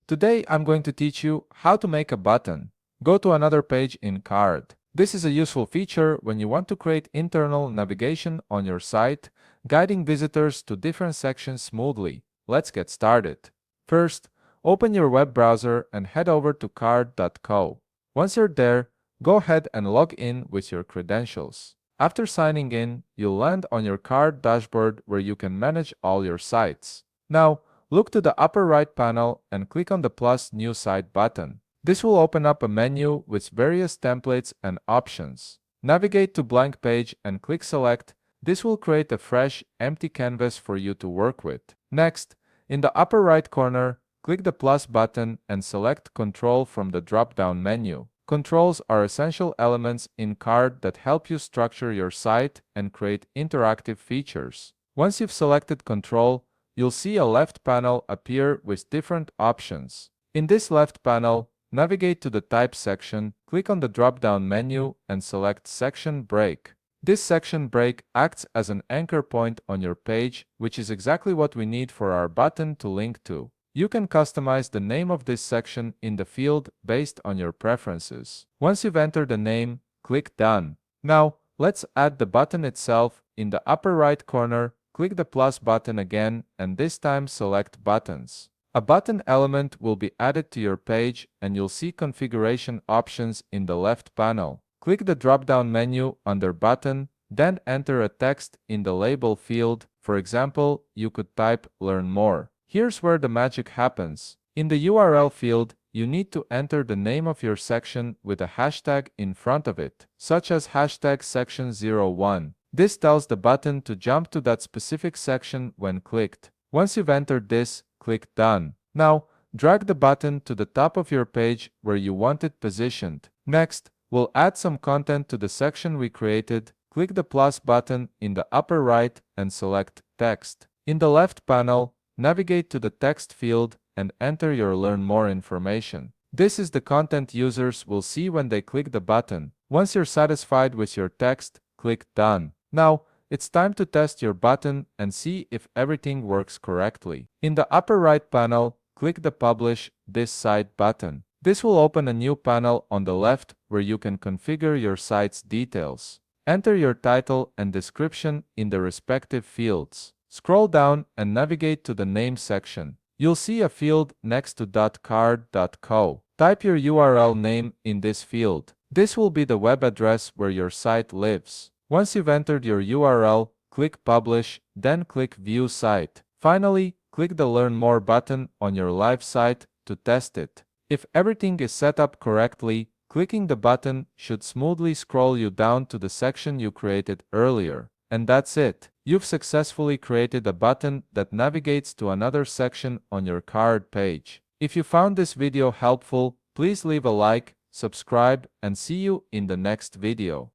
Today I'm going to teach you how to make a button. Go to another page in Card. This is a useful feature when you want to create internal navigation on your site, guiding visitors to different sections smoothly. Let's get started. First, open your web browser and head over to card.co. Once you're there, go ahead and log in with your credentials. After signing in, you'll land on your Card dashboard where you can manage all your sites. Now, look to the upper right panel and click on the plus New Site button. This will open up a menu with various templates and options. Navigate to blank page and click Select. This will create a fresh, empty canvas for you to work with. Next, in the upper right corner, click the plus button and select Control from the drop-down menu. Controls are essential elements in Card that help you structure your site and create interactive features. Once you've selected Control, you'll see a left panel appear with different options. In this left panel, navigate to the Type section, click on the drop-down menu and select Section Break. This section break acts as an anchor point on your page, which is exactly what we need for our button to link to. You can customize the name of this section in the field based on your preferences. Once you've entered the name, click Done. Now, let's add the button itself. In the upper right corner, click the plus button again and this time select Buttons. A button element will be added to your page and you'll see configuration options in the left panel. Click the drop-down menu under Button, then enter a text in the label field. For example, you could type Learn More. Here's where the magic happens. In the URL field, you need to enter the name of your section with a hashtag in front of it, such as hashtag section01. This tells the button to jump to that specific section when clicked. Once you've entered this, click Done. Now, drag the button to the top of your page where you want it positioned. Next, we'll add some content to the section we created. Click the plus button in the upper right and select Text. In the left panel, navigate to the text field and enter your Learn More information. This is the content users will see when they click the button. Once you're satisfied with your text, click Done. Now, it's time to test your button and see if everything works correctly. In the upper right panel, click the Publish this site button. This will open a new panel on the left where you can configure your site's details. Enter your title and description in the respective fields. Scroll down and navigate to the Name section. You'll see a field next to .card.co. Type your URL name in this field. This will be the web address where your site lives. Once you've entered your URL, click Publish, then click View Site. Finally, click the Learn More button on your live site to test it. If everything is set up correctly, clicking the button should smoothly scroll you down to the section you created earlier. And that's it. You've successfully created a button that navigates to another section on your Card page. If you found this video helpful, please leave a like, subscribe, and see you in the next video.